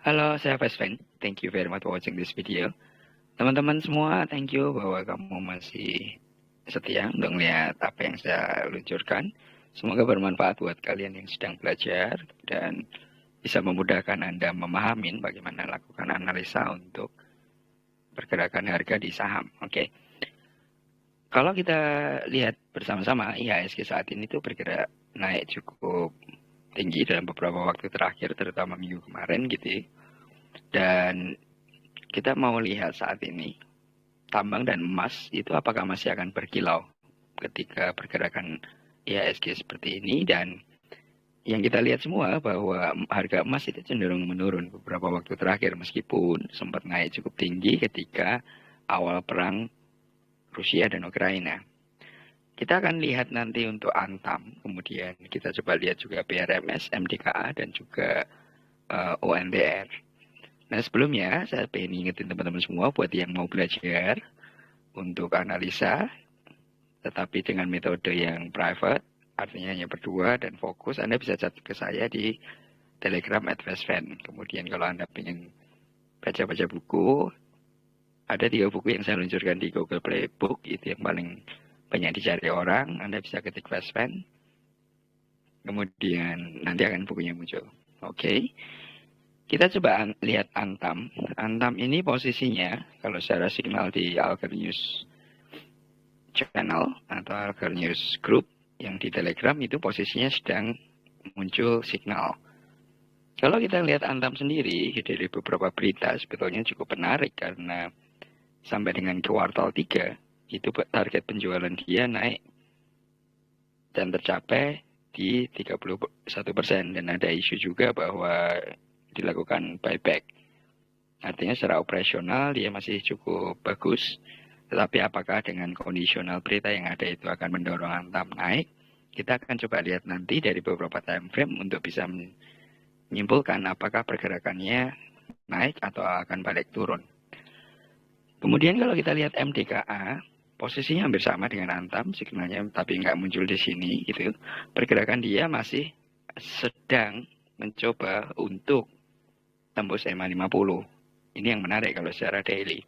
Halo, saya Fesven. Thank you very much for watching this video. Teman-teman semua, thank you bahwa kamu masih setia untuk melihat apa yang saya luncurkan. Semoga bermanfaat buat kalian yang sedang belajar dan bisa memudahkan Anda memahami bagaimana lakukan analisa untuk pergerakan harga di saham. Oke. Kalau kita lihat bersama-sama, IHSG saat ini tuh bergerak naik cukup tinggi dalam beberapa waktu terakhir, terutama minggu kemarin gitu ya. Dan kita mau lihat saat ini tambang dan emas itu apakah masih akan berkilau ketika pergerakan IHSG seperti ini, dan yang kita lihat semua bahwa harga emas itu cenderung menurun beberapa waktu terakhir meskipun sempat naik cukup tinggi ketika awal perang Rusia dan Ukraina. Kita akan lihat nanti untuk Antam, kemudian kita coba lihat juga PRMS, MDKA, dan juga ONDR. Nah sebelumnya saya pengen ingetin teman-teman semua buat yang mau belajar untuk analisa, tetapi dengan metode yang private, artinya hanya berdua dan fokus, Anda bisa chat ke saya di Telegram @fesven. Kemudian kalau Anda pengen baca-baca buku, ada 3 buku yang saya luncurkan di Google Play Book, itu yang paling banyak dicari orang. Anda bisa ketik Fesven, kemudian nanti akan bukunya muncul. Oke. Kita coba lihat Antam. Antam ini posisinya, kalau secara signal di Alger News Channel atau Alger News Group yang di Telegram, itu posisinya sedang muncul signal. Kalau kita lihat Antam sendiri, dari beberapa berita sebetulnya cukup menarik karena sampai dengan kuartal 3, itu target penjualan dia naik dan tercapai di 31%. Dan ada isu juga bahwa dilakukan buyback. Artinya secara operasional dia masih cukup bagus. Tetapi apakah dengan kondisional berita yang ada itu akan mendorong Antam naik? Kita akan coba lihat nanti dari beberapa time frame untuk bisa menyimpulkan apakah pergerakannya naik atau akan balik turun. Kemudian kalau kita lihat MDKA, posisinya hampir sama dengan Antam, signalnya tapi nggak muncul di sini gitu. Pergerakan dia masih sedang mencoba untuk tembus EMA 50. Ini yang menarik kalau secara daily.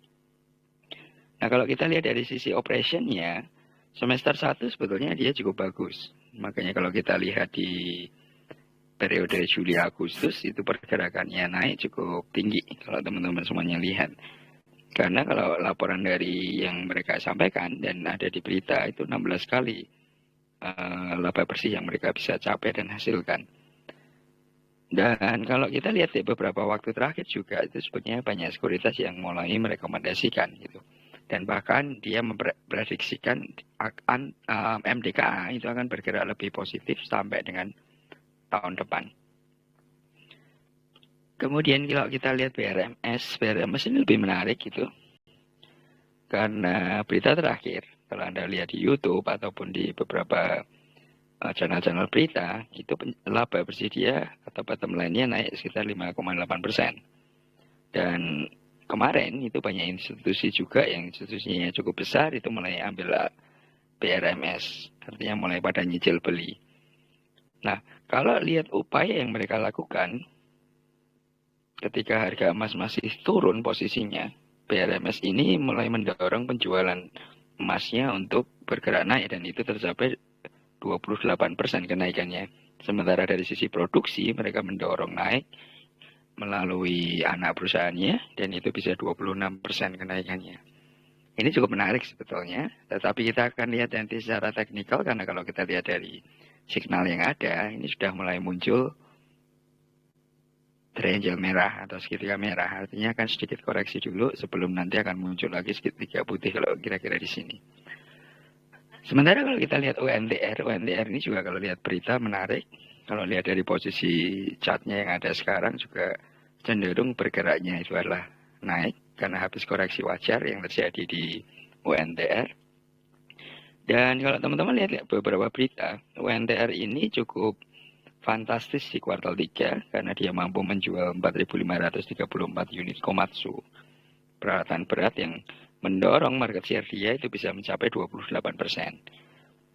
Nah kalau kita lihat dari sisi operationnya, semester 1 sebetulnya dia cukup bagus. Makanya kalau kita lihat di periode Juli Agustus itu pergerakannya naik cukup tinggi kalau teman-teman semuanya lihat. Karena kalau laporan dari yang mereka sampaikan dan ada di berita itu 16 kali laba bersih yang mereka bisa capai dan hasilkan. Dan kalau kita lihat di beberapa waktu terakhir juga itu sebenarnya banyak sekuritas yang mulai merekomendasikan gitu. Dan bahkan dia memprediksikan MDKA itu akan bergerak lebih positif sampai dengan tahun depan. Kemudian kalau kita lihat BRMS ini lebih menarik gitu. Karena berita terakhir, kalau Anda lihat di YouTube ataupun di beberapa channel-channel berita, itu laba bersih dia atau bottom line-nya naik sekitar 5,8%. Dan kemarin itu banyak institusi juga yang institusinya cukup besar itu mulai ambil BRMS, artinya mulai pada nyicil beli. Nah, kalau lihat upaya yang mereka lakukan, ketika harga emas masih turun posisinya, BRMS ini mulai mendorong penjualan emasnya untuk bergerak naik dan itu tercapai 28% kenaikannya. Sementara dari sisi produksi mereka mendorong naik melalui anak perusahaannya dan itu bisa 26% kenaikannya. Ini cukup menarik sebetulnya, tetapi kita akan lihat nanti secara teknikal karena kalau kita lihat dari signal yang ada, ini sudah mulai muncul triangle merah atau segitiga merah, artinya akan sedikit koreksi dulu sebelum nanti akan muncul lagi segitiga putih kalau kira-kira di sini. Sementara kalau kita lihat UNDR ini juga kalau lihat berita menarik. Kalau lihat dari posisi chartnya yang ada sekarang juga cenderung bergeraknya itu adalah naik karena habis koreksi wajar yang terjadi di UNDR. Dan kalau teman-teman lihat beberapa berita, UNDR ini cukup fantastis di kuartal 3 karena dia mampu menjual 4.534 unit Komatsu, peralatan berat yang mendorong market share dia itu bisa mencapai 28%.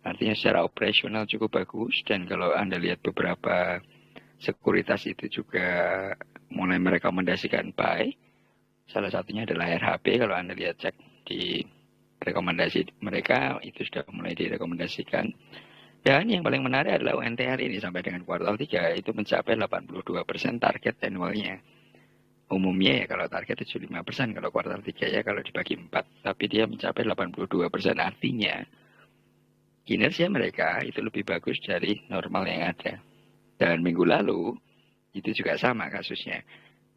Artinya secara operasional cukup bagus, dan kalau Anda lihat beberapa sekuritas itu juga mulai merekomendasikan buy. Salah satunya adalah RHB. Kalau Anda lihat cek di rekomendasi mereka, itu sudah mulai direkomendasikan. Dan yang paling menarik adalah UNTR ini sampai dengan kuartal 3 itu mencapai 82% target annualnya. Umumnya ya kalau target 75%, kalau kuartal 3 ya kalau dibagi 4. Tapi dia mencapai 82%, artinya kinerja mereka itu lebih bagus dari normal yang ada. Dan minggu lalu itu juga sama kasusnya,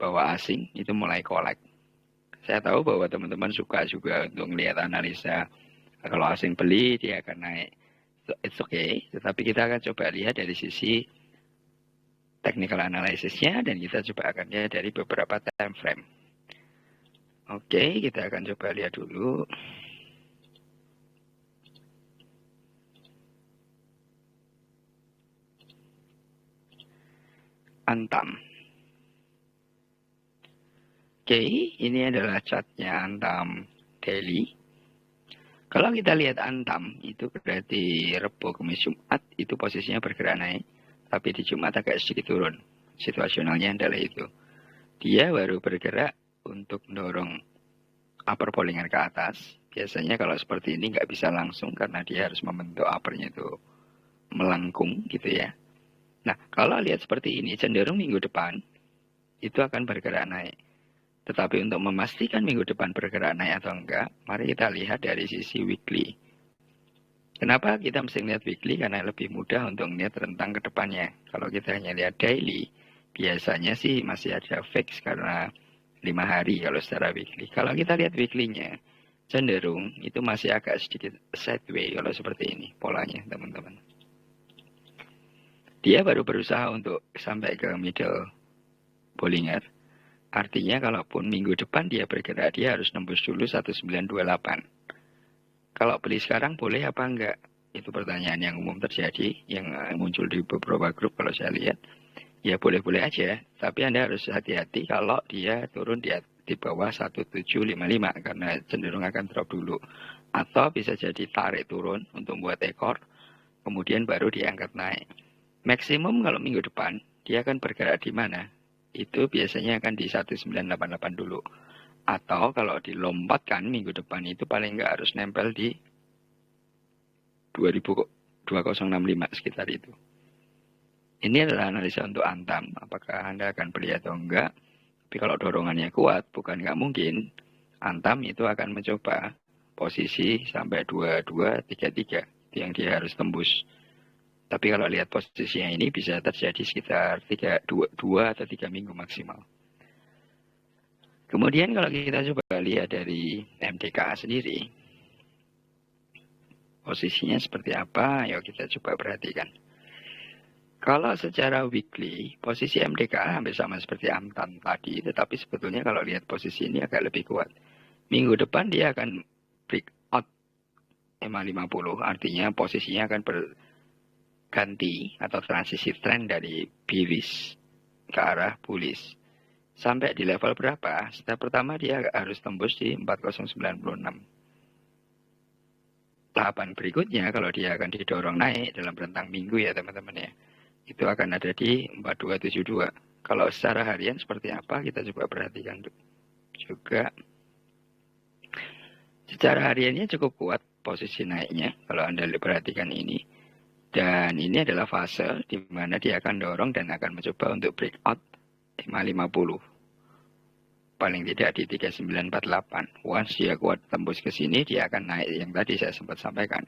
bahwa asing itu mulai kolek. Saya tahu bahwa teman-teman suka juga untuk melihat analisa, kalau asing beli dia akan naik. It's okay, tetapi kita akan coba lihat dari sisi technical analysisnya, dan kita coba akan lihat dari beberapa time frame. Oke, kita akan coba lihat dulu. Antam. Oke, ini adalah chartnya Antam daily. Kalau kita lihat Antam, itu berarti Rebo, Kamis, Jumat, itu posisinya bergerak naik. Tapi di Jumat agak sedikit turun. Situasionalnya adalah itu. Dia baru bergerak untuk mendorong upper bowlingan ke atas. Biasanya kalau seperti ini nggak bisa langsung karena dia harus membentuk uppernya itu melengkung gitu ya. Nah, kalau lihat seperti ini, cenderung minggu depan itu akan bergerak naik. Tetapi untuk memastikan minggu depan bergerak naik atau enggak, mari kita lihat dari sisi weekly. Kenapa kita mesti lihat weekly? Karena lebih mudah untuk melihat rentang ke depannya. Kalau kita hanya lihat daily, biasanya sih masih ada fix karena 5 hari kalau secara weekly. Kalau kita lihat weekly-nya, cenderung itu masih agak sedikit sideways kalau seperti ini polanya, teman-teman. Dia baru berusaha untuk sampai ke middle Bollinger. Artinya kalaupun minggu depan dia bergerak, dia harus nembus dulu 1928. Kalau beli sekarang boleh apa enggak? Itu pertanyaan yang umum terjadi, yang muncul di beberapa grup kalau saya lihat. Ya boleh-boleh aja, tapi Anda harus hati-hati kalau dia turun di bawah 1755 karena cenderung akan drop dulu. Atau bisa jadi tarik turun untuk membuat ekor, kemudian baru diangkat naik. Maksimum kalau minggu depan, dia akan bergerak di mana? Itu biasanya akan di 1988 dulu. Atau kalau dilompatkan minggu depan itu paling nggak harus nempel di 2065 sekitar itu. Ini adalah analisa untuk Antam. Apakah Anda akan beli atau enggak? Tapi kalau dorongannya kuat, bukan nggak mungkin. Antam itu akan mencoba posisi sampai 2233. Itu yang dia harus tembus. Tapi kalau lihat posisinya ini bisa terjadi sekitar 2 atau 3 minggu maksimal. Kemudian kalau kita coba lihat dari MDK sendiri, posisinya seperti apa? Yuk kita coba perhatikan. Kalau secara weekly, posisi MDK hampir sama seperti Antam tadi, tetapi sebetulnya kalau lihat posisi ini agak lebih kuat. Minggu depan dia akan break out EMA 50, artinya posisinya akan ganti atau transisi tren dari bearish ke arah bullish. Sampai di level berapa? Step pertama dia harus tembus di 4096. Tahapan berikutnya kalau dia akan didorong naik dalam rentang minggu ya teman-teman ya, itu akan ada di 4272. Kalau secara harian seperti apa kita coba perhatikan juga. Secara hariannya cukup kuat posisi naiknya kalau Anda perhatikan ini. Dan ini adalah fase di mana dia akan dorong dan akan mencoba untuk breakout 550. Paling tidak di 3948. Once dia kuat tembus ke sini, dia akan naik yang tadi saya sempat sampaikan.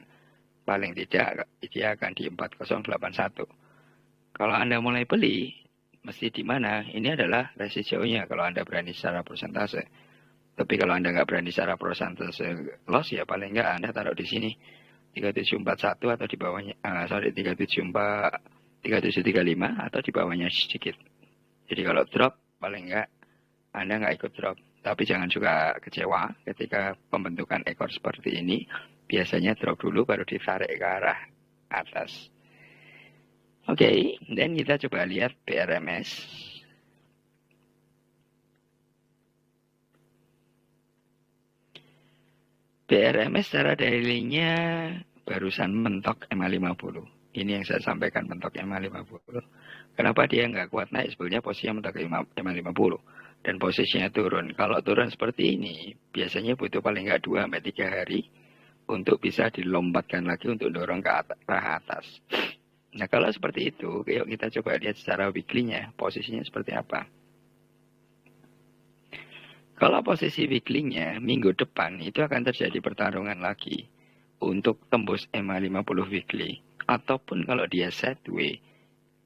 Paling tidak dia akan di 4081. Kalau Anda mulai beli, mesti di mana? Ini adalah resikonya kalau Anda berani secara persentase. Tapi kalau Anda nggak berani secara persentase loss, ya paling nggak Anda taruh di sini. 3741 atau di bawahnya 3735 atau di bawahnya sedikit. Jadi kalau drop paling enggak Anda nggak ikut drop. Tapi jangan juga kecewa ketika pembentukan ekor seperti ini. Biasanya drop dulu baru ditarik ke arah atas. Oke, dan kita coba lihat BRMS. BRMS secara daily-nya barusan mentok EMA 50. Ini yang saya sampaikan mentok EMA 50. Kenapa dia nggak kuat naik? Sebetulnya posisinya mentok EMA 50. Dan posisinya turun. Kalau turun seperti ini, biasanya butuh paling nggak 2-3 hari untuk bisa dilombatkan lagi untuk dorong ke atas. Nah, kalau seperti itu, yuk kita coba lihat secara weekly-nya, posisinya seperti apa. Kalau posisi weekly-nya, minggu depan itu akan terjadi pertarungan lagi untuk tembus EMA 50 weekly. Ataupun kalau dia sideways,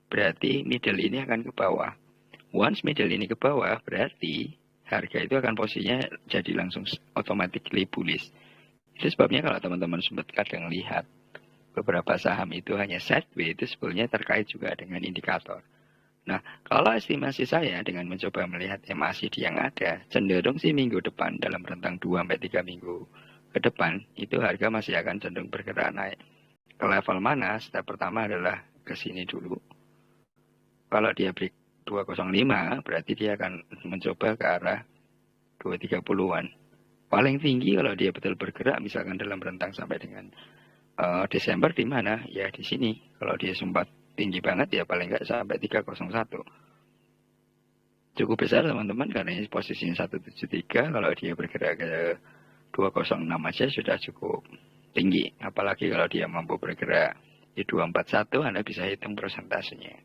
berarti middle ini akan ke bawah. Once middle ini ke bawah, berarti harga itu akan posisinya jadi langsung automatically bullish. Itu sebabnya kalau teman-teman sempat kadang lihat beberapa saham itu hanya sideways, itu sebetulnya terkait juga dengan indikator. Nah, kalau estimasi saya dengan mencoba melihat MACD yang ada, cenderung sih minggu depan dalam rentang 2-3 minggu ke depan, itu harga masih akan cenderung bergerak naik. Ke level mana? Step pertama adalah ke sini dulu. Kalau dia break 205, berarti dia akan mencoba ke arah 230-an. Paling tinggi kalau dia betul bergerak, misalkan dalam rentang sampai dengan Desember di mana? Ya di sini. Kalau dia sempat tinggi banget ya paling nggak sampai 301. Cukup besar teman-teman karena ini posisinya 173. Kalau dia bergerak ke 206 aja sudah cukup tinggi. Apalagi kalau dia mampu bergerak di 241, Anda bisa hitung persentasenya.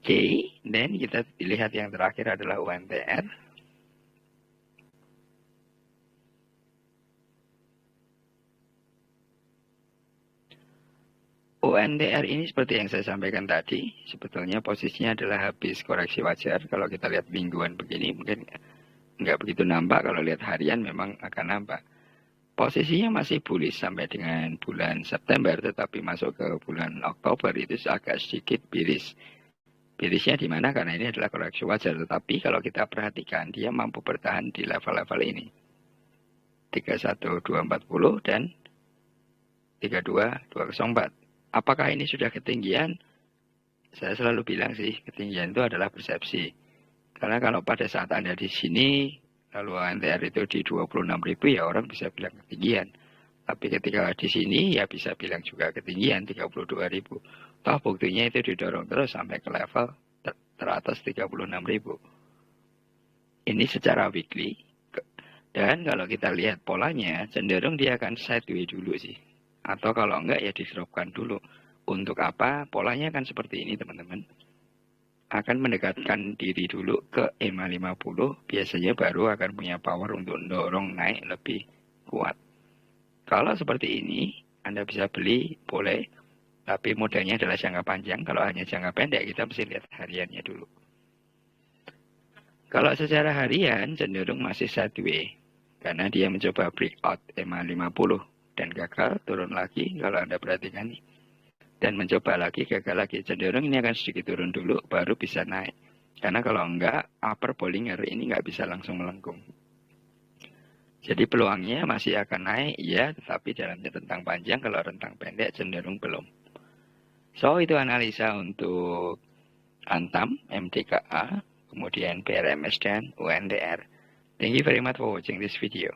Oke, dan kita lihat yang terakhir adalah UNTR. UNTR ini seperti yang saya sampaikan tadi, sebetulnya posisinya adalah habis koreksi wajar. Kalau kita lihat mingguan begini, mungkin nggak begitu nampak. Kalau lihat harian memang akan nampak. Posisinya masih bullish sampai dengan bulan September, tetapi masuk ke bulan Oktober itu agak sedikit bearish. Bearishnya di mana? Karena ini adalah koreksi wajar. Tetapi kalau kita perhatikan, dia mampu bertahan di level-level ini. 31240 dan 32204. Apakah ini sudah ketinggian? Saya selalu bilang sih, ketinggian itu adalah persepsi. Karena kalau pada saat Anda di sini, lalu ANTR itu di 26.000, ya orang bisa bilang ketinggian. Tapi ketika di sini, ya bisa bilang juga ketinggian 32.000. Toh buktinya itu didorong terus sampai ke level teratas 36.000. Ini secara weekly. Dan kalau kita lihat polanya, cenderung dia akan sideways dulu sih. Atau kalau enggak ya di-dropkan dulu. Untuk apa? Polanya akan seperti ini teman-teman. Akan mendekatkan diri dulu ke EMA 50. Biasanya baru akan punya power untuk mendorong naik lebih kuat. Kalau seperti ini, Anda bisa beli, boleh. Tapi modalnya adalah jangka panjang. Kalau hanya jangka pendek, kita mesti lihat hariannya dulu. Kalau secara harian, cenderung masih sideways. Karena dia mencoba breakout EMA 50. Dan gagal, turun lagi kalau Anda perhatikan nih. Dan mencoba lagi, gagal lagi. Cenderung ini akan sedikit turun dulu, baru bisa naik. Karena kalau enggak, upper Bollinger ini nggak bisa langsung melengkung. Jadi peluangnya masih akan naik, ya, tetapi dalam rentang panjang, kalau rentang pendek cenderung belum. So, itu analisa untuk Antam, MTKA, kemudian PRMS dan UNTR. Thank you very much for watching this video.